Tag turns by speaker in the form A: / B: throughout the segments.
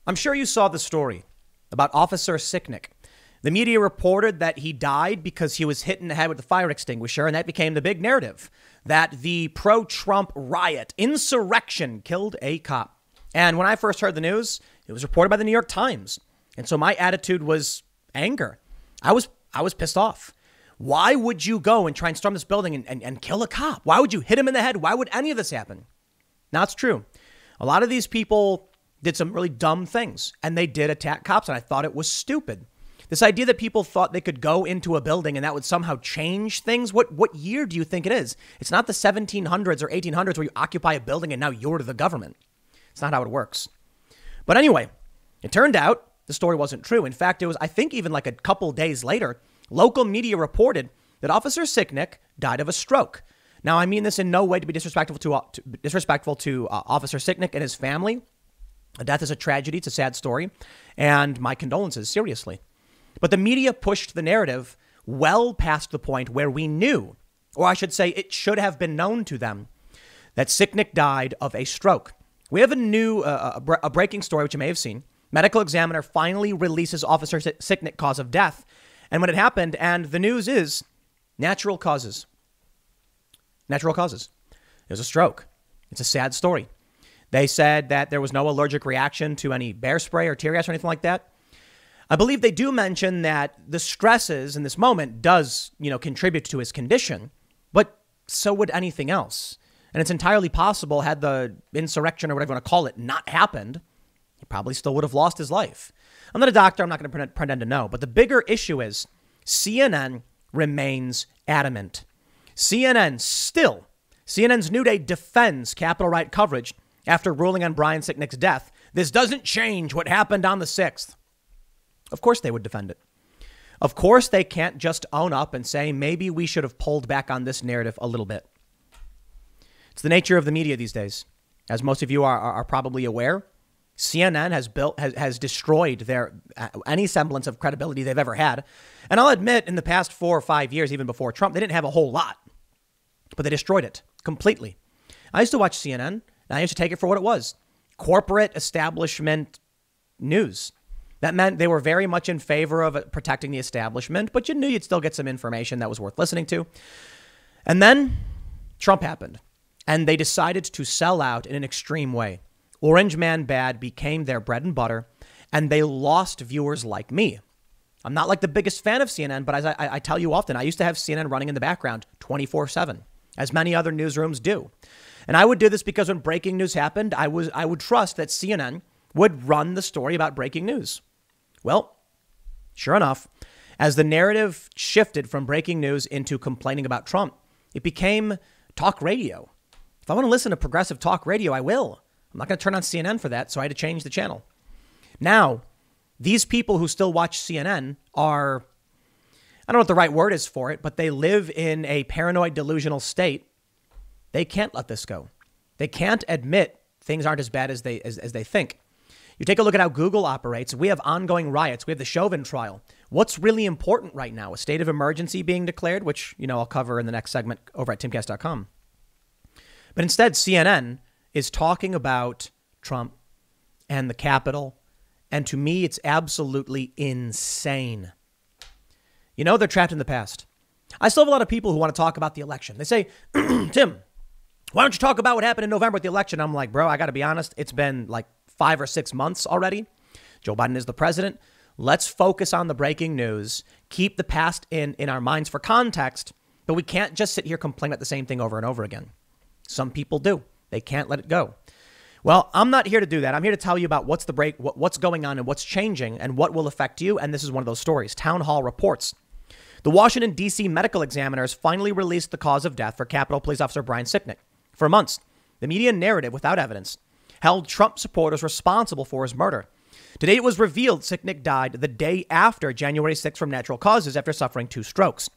A: I'm sure you saw the story about Officer Sicknick. The media reported that he died because he was hit in the head with a fire extinguisher, and that became the big narrative, that the pro-Trump riot, insurrection, killed a cop. And when I first heard the news, it was reported by the New York Times. And so my attitude was anger. I was pissed off. Why would you go and try and storm this building and kill a cop? Why would you hit him in the head? Why would any of this happen? Now, it's true. A lot of these people did some really dumb things, and they did attack cops, and I thought it was stupid. This idea that people thought they could go into a building and that would somehow change things. What year do you think it is? It's not the 1700s or 1800s where you occupy a building and now you're the government. It's not how it works. But anyway, it turned out the story wasn't true. In fact, it was, I think, even like a couple days later, local media reported that Officer Sicknick died of a stroke. Now, I mean this in no way to be disrespectful to Officer Sicknick and his family. A death is a tragedy. It's a sad story. And my condolences, seriously. But the media pushed the narrative well past the point where we knew, or I should say it should have been known to them, that Sicknick died of a stroke. We have a new, a breaking story, which you may have seen. Medical examiner finally releases Officer Sicknick cause of death. And when it happened, and the news is natural causes. Natural causes. It was a stroke. It's a sad story. They said that there was no allergic reaction to any bear spray or tear gas or anything like that. I believe they do mention that the stresses in this moment does, contribute to his condition, but so would anything else. And it's entirely possible had the insurrection or whatever you want to call it not happened, he probably still would have lost his life. I'm not a doctor. I'm not going to pretend to know. But the bigger issue is CNN remains adamant. CNN's New Day defends Capitol riot coverage after ruling on Brian Sicknick's death. This doesn't change what happened on the 6th. Of course they would defend it. Of course they can't just own up and say, maybe we should have pulled back on this narrative a little bit. It's the nature of the media these days. As most of you are probably aware, CNN has destroyed their any semblance of credibility they've ever had. And I'll admit, in the past 4 or 5 years, even before Trump, they didn't have a whole lot, but they destroyed it completely. I used to watch CNN, and I used to take it for what it was. Corporate establishment news. That meant they were very much in favor of protecting the establishment, but you knew you'd still get some information that was worth listening to. And then Trump happened, and they decided to sell out in an extreme way. Orange Man Bad became their bread and butter, and they lost viewers like me. I'm not like the biggest fan of CNN, but as I tell you often, I used to have CNN running in the background 24/7, as many other newsrooms do. And I would do this because when breaking news happened, I would trust that CNN would run the story about breaking news. Well, sure enough, as the narrative shifted from breaking news into complaining about Trump, it became talk radio. If I want to listen to progressive talk radio, I will. I'm not going to turn on CNN for that, so I had to change the channel. Now, these people who still watch CNN are, I don't know what the right word is for it, but they live in a paranoid, delusional state. They can't let this go. They can't admit things aren't as bad as they think. You take a look at how Google operates. We have ongoing riots. We have the Chauvin trial. What's really important right now? A state of emergency being declared, which, I'll cover in the next segment over at timcast.com. But instead, CNN is talking about Trump and the Capitol. And to me, it's absolutely insane. They're trapped in the past. I still have a lot of people who want to talk about the election. They say, Tim, why don't you talk about what happened in November with the election? I'm like, bro, I got to be honest. It's been like 5 or 6 months already. Joe Biden is the president. Let's focus on the breaking news. Keep the past in our minds for context. But we can't just sit here complaining about the same thing over and over again. Some people do. They can't let it go. Well, I'm not here to do that. I'm here to tell you about what's going on and what's changing and what will affect you. And this is one of those stories. Town Hall reports. The Washington, D.C. medical examiners finally released the cause of death for Capitol Police Officer Brian Sicknick. For months, the media narrative without evidence held Trump supporters responsible for his murder. Today, it was revealed Sicknick died the day after January 6th from natural causes after suffering 2 strokes.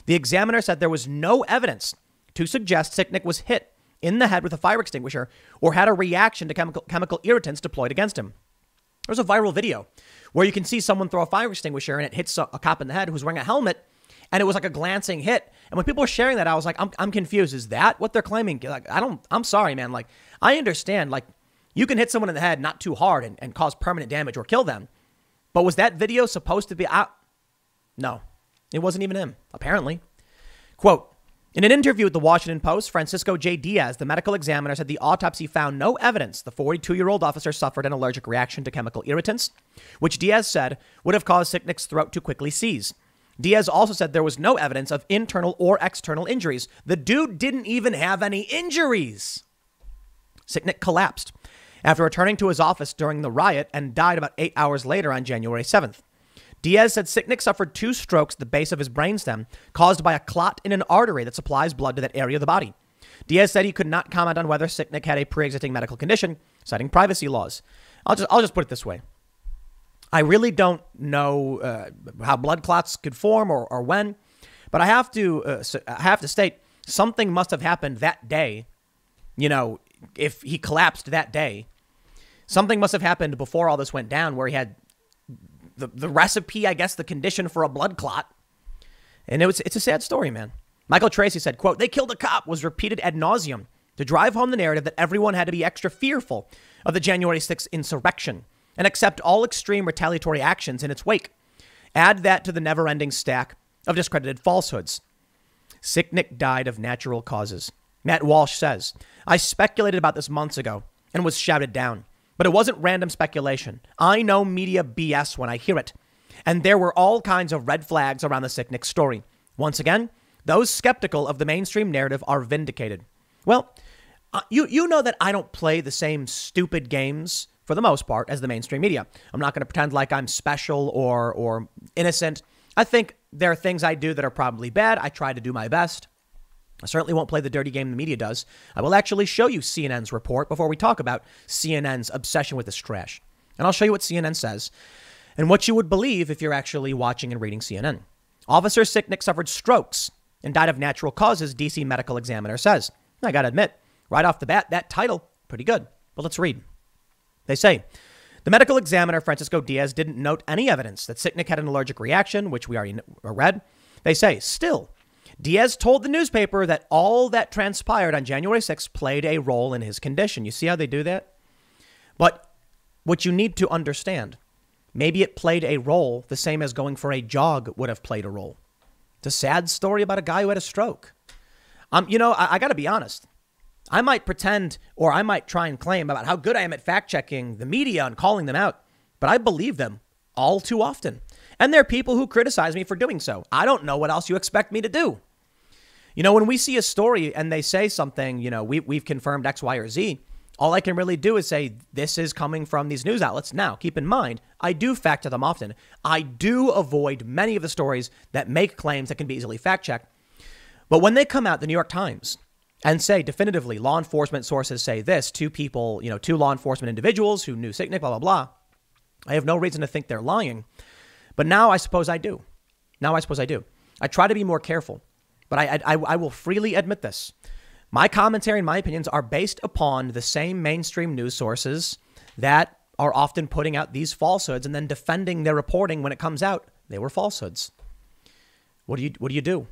A: The examiner said there was no evidence to suggest Sicknick was hit in the head with a fire extinguisher or had a reaction to chemical irritants deployed against him. There's a viral video where you can see someone throw a fire extinguisher and it hits a cop in the head who's wearing a helmet, and it was like a glancing hit. And when people were sharing that, I was like, I'm confused. Is that what they're claiming? Like, I'm sorry, man. Like, I understand. Like, You can hit someone in the head not too hard and cause permanent damage or kill them. But was that video supposed to be out? No, it wasn't even him, apparently. Quote, in an interview with the Washington Post, Francisco J. Diaz, the medical examiner, said the autopsy found no evidence the 42-year-old officer suffered an allergic reaction to chemical irritants, which Diaz said would have caused Sicknick's throat to quickly seize. Diaz also said there was no evidence of internal or external injuries. The dude didn't even have any injuries. Sicknick collapsed after returning to his office during the riot and died about 8 hours later on January 7th. Diaz said Sicknick suffered 2 strokes at the base of his brainstem caused by a clot in an artery that supplies blood to that area of the body. Diaz said he could not comment on whether Sicknick had a pre-existing medical condition, citing privacy laws. I'll just put it this way. I really don't know how blood clots could form or when, but I have to state something must have happened that day. You know, if he collapsed that day, something must have happened before all this went down where he had the recipe, I guess, the condition for a blood clot. And it's a sad story, man. Michael Tracy said, quote, they killed a cop was repeated ad nauseum to drive home the narrative that everyone had to be extra fearful of the January 6th insurrection and accept all extreme retaliatory actions in its wake. Add that to the never-ending stack of discredited falsehoods. Sicknick died of natural causes. Matt Walsh says, I speculated about this months ago and was shouted down. But it wasn't random speculation. I know media BS when I hear it. And there were all kinds of red flags around the Sicknick story. Once again, those skeptical of the mainstream narrative are vindicated. Well, you know that I don't play the same stupid games for the most part as the mainstream media. I'm not going to pretend like I'm special or innocent. I think there are things I do that are probably bad. I try to do my best. I certainly won't play the dirty game the media does. I will actually show you CNN's report before we talk about CNN's obsession with this trash. And I'll show you what CNN says and what you would believe if you're actually watching and reading CNN. Officer Sicknick suffered strokes and died of natural causes, DC medical examiner says. I got to admit, right off the bat, that title, pretty good. But let's read. They say, the medical examiner, Francisco Diaz, didn't note any evidence that Sicknick had an allergic reaction, which we already read. They say, still, Diaz told the newspaper that all that transpired on January 6th played a role in his condition. You see how they do that? But what you need to understand, maybe it played a role the same as going for a jog would have played a role. It's a sad story about a guy who had a stroke. I got to be honest. I might pretend or I might try and claim about how good I am at fact checking the media and calling them out, but I believe them all too often. And there are people who criticize me for doing so. I don't know what else you expect me to do. You know, when we see a story and they say something, we've confirmed X, Y, or Z, all I can really do is say this is coming from these news outlets. Now, keep in mind, I do fact check them often. I do avoid many of the stories that make claims that can be easily fact checked. But when they come out, the New York Times, and say definitively law enforcement sources say this, 2 people, 2 law enforcement individuals who knew Sicknick, blah, blah, blah. I have no reason to think they're lying. But now I suppose I do. I try to be more careful. But I will freely admit this. My commentary and my opinions are based upon the same mainstream news sources that are often putting out these falsehoods and then defending their reporting when it comes out. They were falsehoods. What do you do?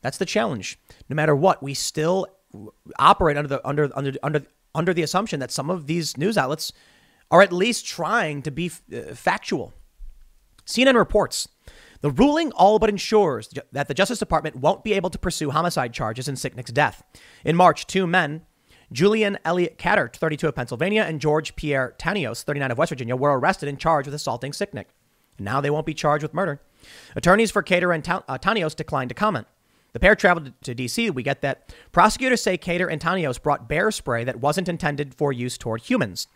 A: That's the challenge. No matter what, we still operate under the assumption that some of these news outlets are at least trying to be factual. CNN reports, the ruling all but ensures that the Justice Department won't be able to pursue homicide charges in Sicknick's death. In March, 2 men, Julian Elliott Catter, 32 of Pennsylvania, and George Pierre Tanios, 39 of West Virginia, were arrested and charged with assaulting Sicknick. And now they won't be charged with murder. Attorneys for Cater and Tanios declined to comment. The pair traveled to D.C. We get that. Prosecutors say Cater and Tanios brought bear spray that wasn't intended for use toward humans.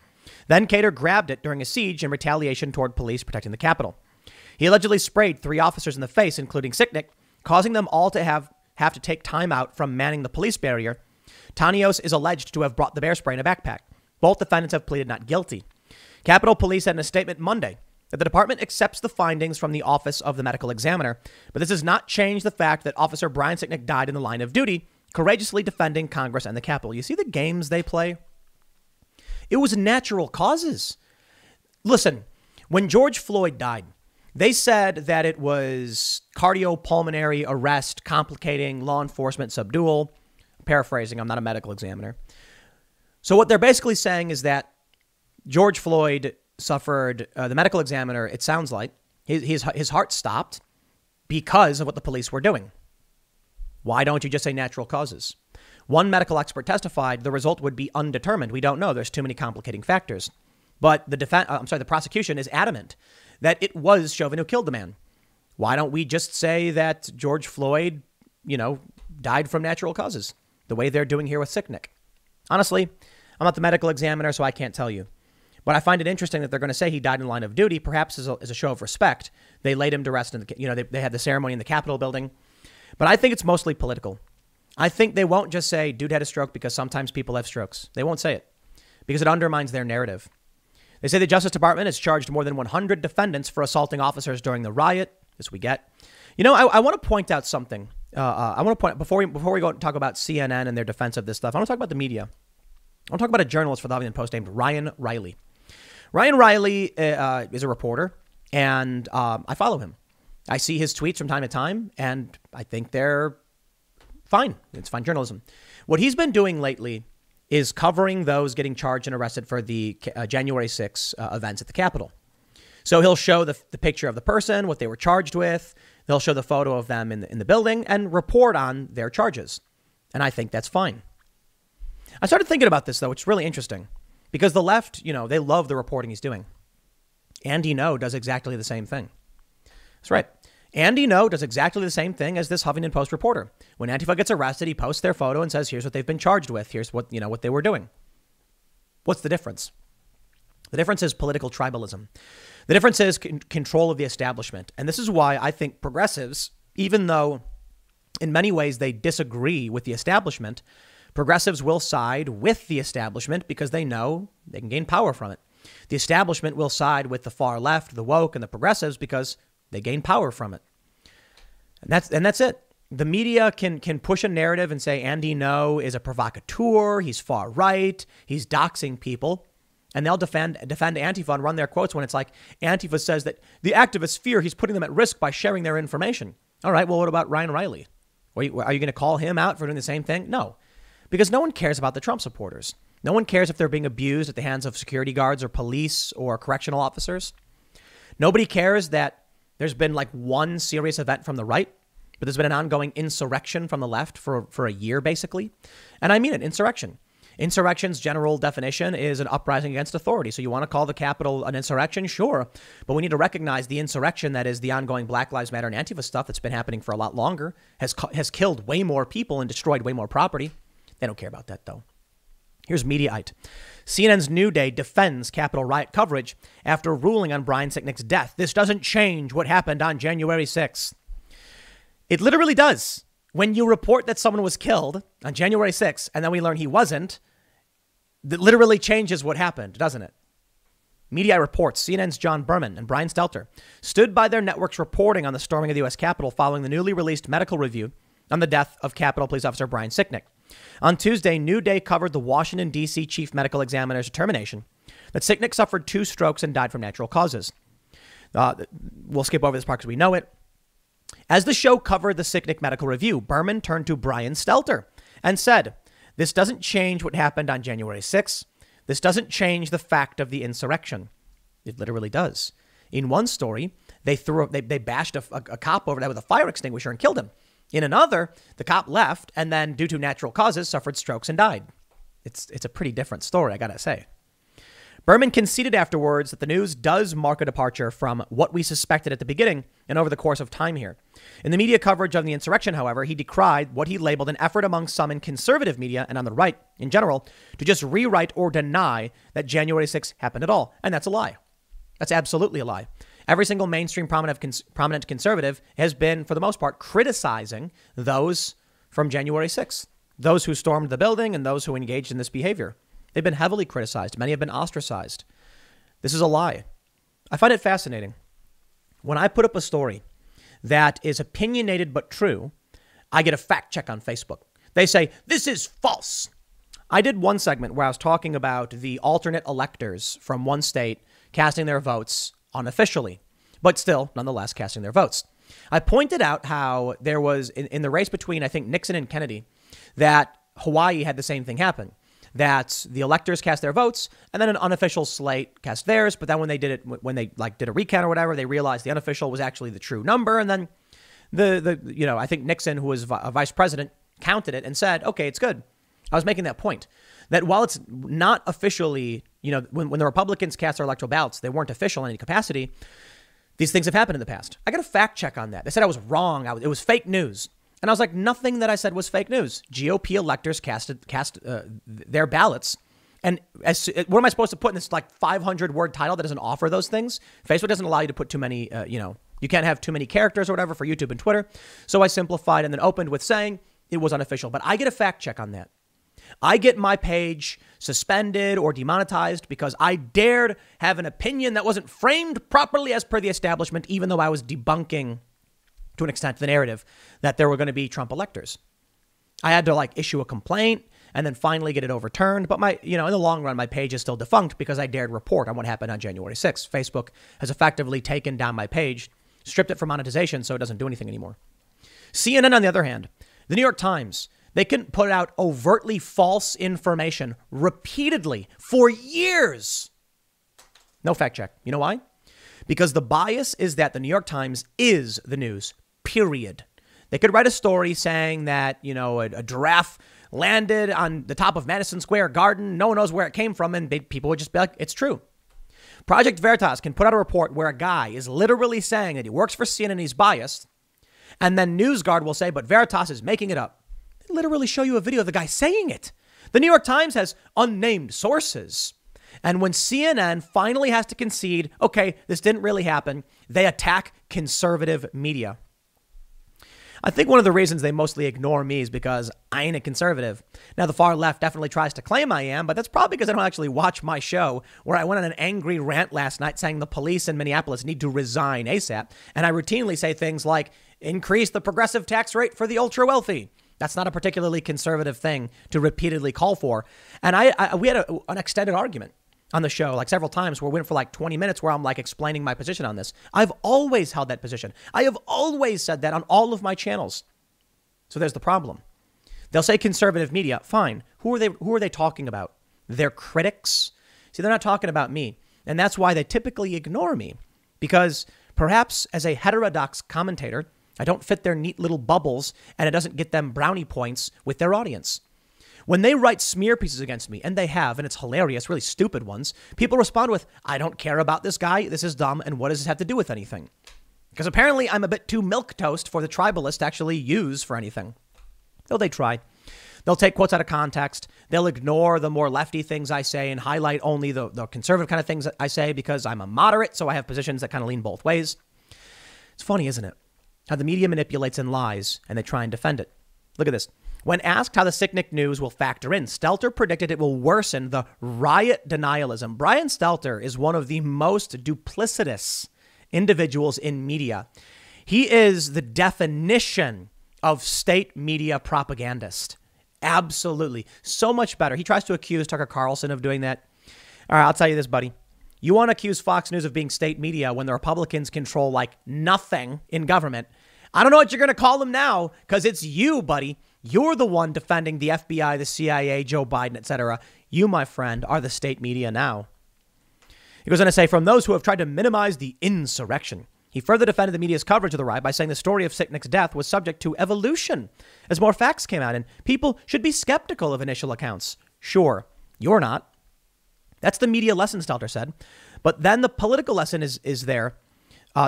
A: Then Cater grabbed it during a siege in retaliation toward police protecting the Capitol. He allegedly sprayed 3 officers in the face, including Sicknick, causing them all to have to take time out from manning the police barrier. Tanios is alleged to have brought the bear spray in a backpack. Both defendants have pleaded not guilty. Capitol Police said in a statement Monday that the department accepts the findings from the Office of the Medical Examiner, but this does not change the fact that Officer Brian Sicknick died in the line of duty, courageously defending Congress and the Capitol. You see the games they play? It was natural causes. Listen, when George Floyd died, they said that it was cardiopulmonary arrest complicating law enforcement subdual. Paraphrasing, I'm not a medical examiner. So what they're basically saying is that George Floyd suffered, the medical examiner, it sounds like, his heart stopped because of what the police were doing. Why don't you just say natural causes? One medical expert testified the result would be undetermined. We don't know. There's too many complicating factors. But the prosecution is adamant that it was Chauvin who killed the man. Why don't we just say that George Floyd, died from natural causes, the way they're doing here with Sicknick? Honestly, I'm not the medical examiner, so I can't tell you. But I find it interesting that they're going to say he died in line of duty, perhaps as a show of respect. They laid him to rest they had the ceremony in the Capitol building. But I think it's mostly political. I think they won't just say dude had a stroke because sometimes people have strokes. They won't say it because it undermines their narrative. They say the Justice Department has charged more than 100 defendants for assaulting officers during the riot. This we get. I want to point out something. Before we go and talk about CNN and their defense of this stuff, I want to talk about the media. I want to talk about a journalist for the Huffington Post named Ryan Riley. Ryan Riley is a reporter, and I follow him. I see his tweets from time to time, and I think they're fine. It's fine journalism. What he's been doing lately is covering those getting charged and arrested for the January 6 events at the Capitol. So he'll show the picture of the person, what they were charged with. They'll show the photo of them in the building and report on their charges. And I think that's fine. I started thinking about this, though, which is really interesting because the left, they love the reporting he's doing. Andy Ngo does exactly the same thing. That's right. Andy Ngo does exactly the same thing as this Huffington Post reporter. When Antifa gets arrested, he posts their photo and says, here's what they've been charged with. Here's what they were doing. What's the difference? The difference is political tribalism. The difference is control of the establishment. And this is why I think progressives, even though in many ways they disagree with the establishment, progressives will side with the establishment because they know they can gain power from it. The establishment will side with the far left, the woke, and the progressives because they gain power from it. And that's it. The media can push a narrative and say Andy Ngo is a provocateur, he's far right, he's doxing people. And they'll defend Antifa and run their quotes when it's like Antifa says that the activists fear he's putting them at risk by sharing their information. All right, well, what about Ryan Riley? Are you going to call him out for doing the same thing? No, because no one cares about the Trump supporters. No one cares if they're being abused at the hands of security guards or police or correctional officers. Nobody cares that there's been like one serious event from the right, but there's been an ongoing insurrection from the left for a year, basically. And I mean it, insurrection. Insurrection's general definition is an uprising against authority. So you want to call the Capitol an insurrection? Sure. But we need to recognize the insurrection that is the ongoing Black Lives Matter and Antifa stuff that's been happening for a lot longer, has killed way more people and destroyed way more property. They don't care about that, though. Here's Mediaite. CNN's New Day defends Capitol riot coverage after ruling on Brian Sicknick's death. This doesn't change what happened on January 6th. It literally does. When you report that someone was killed on January 6th and then we learn he wasn't, that literally changes what happened, doesn't it? Mediaite reports CNN's John Berman and Brian Stelter stood by their networks reporting on the storming of the U.S. Capitol following the newly released medical review on the death of Capitol Police Officer Brian Sicknick. On Tuesday, New Day covered the Washington, D.C. Chief Medical Examiner's determination that Sicknick suffered 2 strokes and died from natural causes. We'll skip over this part because we know it. As the show covered the Sicknick medical review, Berman turned to Brian Stelter and said, "This doesn't change what happened on January 6th. This doesn't change the fact of the insurrection." It literally does. In one story, they bashed a cop over there with a fire extinguisher and killed him. In another, the cop left and then, due to natural causes, suffered strokes and died. It's a pretty different story, I gotta say. Berman conceded afterwards that the news does mark a departure from what we suspected at the beginning and over the course of time here. In the media coverage of the insurrection, however, he decried what he labeled an effort among some in conservative media and on the right in general to just rewrite or deny that January 6th happened at all. And that's a lie. That's absolutely a lie. Every single mainstream prominent conservative has been, for the most part, criticizing those from January 6th, those who stormed the building and those who engaged in this behavior. They've been heavily criticized. Many have been ostracized. This is a lie. I find it fascinating. When I put up a story that is opinionated but true, I get a fact check on Facebook. They say, this is false. I did one segment where I was talking about the alternate electors from one state casting their votes unofficially, but still, nonetheless, casting their votes. I pointed out how there was, in the race between, I think, Nixon and Kennedy, that Hawaii had the same thing happen. that the electors cast their votes and then an unofficial slate cast theirs. But then when they did a recount or whatever, they realized the unofficial was actually the true number. And then I think Nixon, who was a vice president, counted it and said, okay, it's good. I was making that point that while it's not officially, when the Republicans cast their electoral ballots, they weren't official in any capacity. These things have happened in the past. I got a fact check on that. They said I was wrong. It was fake news. And I was like, nothing that I said was fake news. GOP electors cast their ballots. And what am I supposed to put in this 500-word title that doesn't offer those things? Facebook doesn't allow you to put too many, you can't have too many characters or whatever for YouTube and Twitter. So I simplified and then opened with saying it was unofficial. But I get a fact check on that. I get my page suspended or demonetized because I dared have an opinion that wasn't framed properly as per the establishment, even though I was debunking to an extent the narrative that there were going to be Trump electors. I had to issue a complaint and then finally get it overturned. But in the long run, my page is still defunct because I dared report on what happened on January 6th. Facebook has effectively taken down my page, stripped it for monetization, so it doesn't do anything anymore. CNN, on the other hand, the New York Times, they can put out overtly false information repeatedly for years. No fact check. You know why? Because the bias is that the New York Times is the news, period. They could write a story saying that, a giraffe landed on the top of Madison Square Garden. No one knows where it came from. And people would just be like, it's true. Project Veritas can put out a report where a guy is literally saying that he works for CNN and he's biased. And then NewsGuard will say, but Veritas is making it up. They literally show you a video of the guy saying it. The New York Times has unnamed sources. And when CNN finally has to concede, okay, this didn't really happen, they attack conservative media. I think one of the reasons they mostly ignore me is because I ain't a conservative. Now, the far left definitely tries to claim I am, but that's probably because I don't actually watch my show, where I went on an angry rant last night saying the police in Minneapolis need to resign ASAP. And I routinely say things like, increase the progressive tax rate for the ultra wealthy. That's not a particularly conservative thing to repeatedly call for. And we had an extended argument on the show, several times, where we went for 20 minutes where I'm explaining my position on this. I've always held that position. I have always said that on all of my channels. So there's the problem. They'll say conservative media. Fine. Who are they talking about? Their critics? See, they're not talking about me. And that's why they typically ignore me, because perhaps as a heterodox commentator, I don't fit their neat little bubbles and it doesn't get them brownie points with their audience. When they write smear pieces against me, and they have, and it's hilarious, really stupid ones, people respond with, I don't care about this guy, this is dumb, and what does this have to do with anything? Because apparently I'm a bit too milquetoast for the tribalists to actually use for anything. Though they try. They'll take quotes out of context. They'll ignore the more lefty things I say and highlight only the conservative kind of things that I say because I'm a moderate, so I have positions that kind of lean both ways. It's funny, isn't it? How the media manipulates and lies, and they try and defend it. Look at this. When asked how the Sicknick news will factor in, Stelter predicted it will worsen the riot denialism. Brian Stelter is one of the most duplicitous individuals in media. He is the definition of state media propagandist. Absolutely. So much better. He tries to accuse Tucker Carlson of doing that. All right, I'll tell you this, buddy. You want to accuse Fox News of being state media when the Republicans control nothing in government. I don't know what you're going to call them now, because it's you, buddy. You're the one defending the FBI, the CIA, Joe Biden, etc. You, my friend, are the state media now. He goes on to say, from those who have tried to minimize the insurrection. He further defended the media's coverage of the riot by saying the story of Sicknick's death was subject to evolution as more facts came out, and people should be skeptical of initial accounts. Sure, you're not. That's the media lesson, Stelter said. But then the political lesson is there.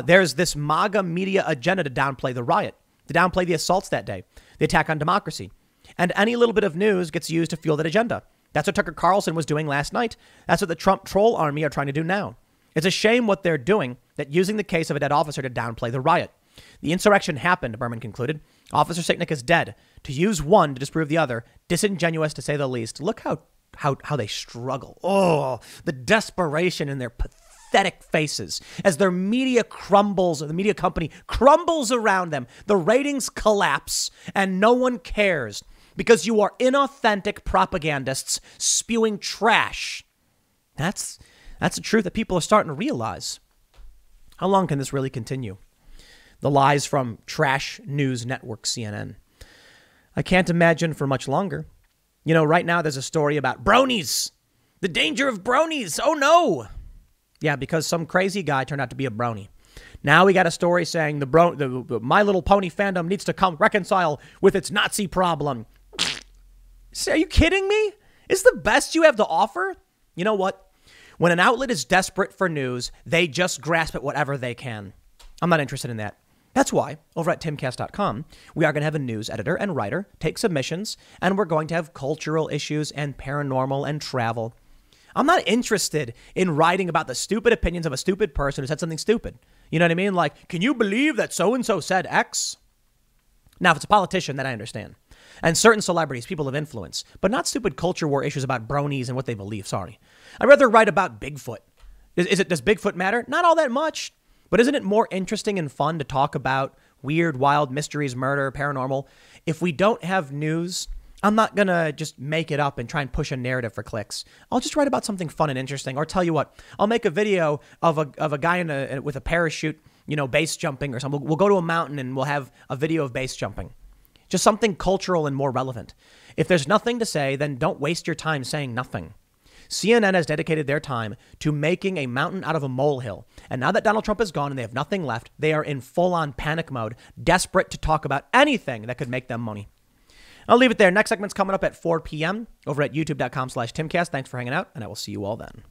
A: There's this MAGA media agenda to downplay the riot, to downplay the assaults that day, the attack on democracy. And any little bit of news gets used to fuel that agenda. That's what Tucker Carlson was doing last night. That's what the Trump troll army are trying to do now. It's a shame what they're doing, that using the case of a dead officer to downplay the riot. The insurrection happened, Berman concluded. Officer Sicknick is dead. To use one to disprove the other, disingenuous to say the least. Look how they struggle. Oh, the desperation in their pathetic faces as their media crumbles, or the media company crumbles around them. The ratings collapse and no one cares because you are inauthentic propagandists spewing trash. That's a truth that people are starting to realize. How long can this really continue? The lies from trash news network CNN. I can't imagine for much longer. You know, right now there's a story about bronies. The danger of bronies. Oh, no. Yeah, because some crazy guy turned out to be a brony. Now we got a story saying the My Little Pony fandom needs to come reconcile with its Nazi problem. Are you kidding me? Is the best you have to offer? You know what? When an outlet is desperate for news, they just grasp at whatever they can. I'm not interested in that. That's why, over at timcast.com, we are going to have a news editor and writer take submissions, and we're going to have cultural issues and paranormal and travel. I'm not interested in writing about the stupid opinions of a stupid person who said something stupid. You know what I mean? Like, can you believe that so-and-so said X? Now, if it's a politician, then I understand. And certain celebrities, people of influence, but not stupid culture war issues about bronies and what they believe. Sorry. I'd rather write about Bigfoot. Does Bigfoot matter? Not all that much. But isn't it more interesting and fun to talk about weird, wild mysteries, murder, paranormal? If we don't have news, I'm not going to just make it up and try and push a narrative for clicks. I'll just write about something fun and interesting. Or tell you what, I'll make a video of a guy with a parachute, base jumping or something. We'll go to a mountain and we'll have a video of base jumping. Just something cultural and more relevant. If there's nothing to say, then don't waste your time saying nothing. CNN has dedicated their time to making a mountain out of a molehill. And now that Donald Trump is gone and they have nothing left, they are in full-on panic mode, desperate to talk about anything that could make them money. I'll leave it there. Next segment's coming up at 4 p.m. over at youtube.com/Timcast. Thanks for hanging out, and I will see you all then.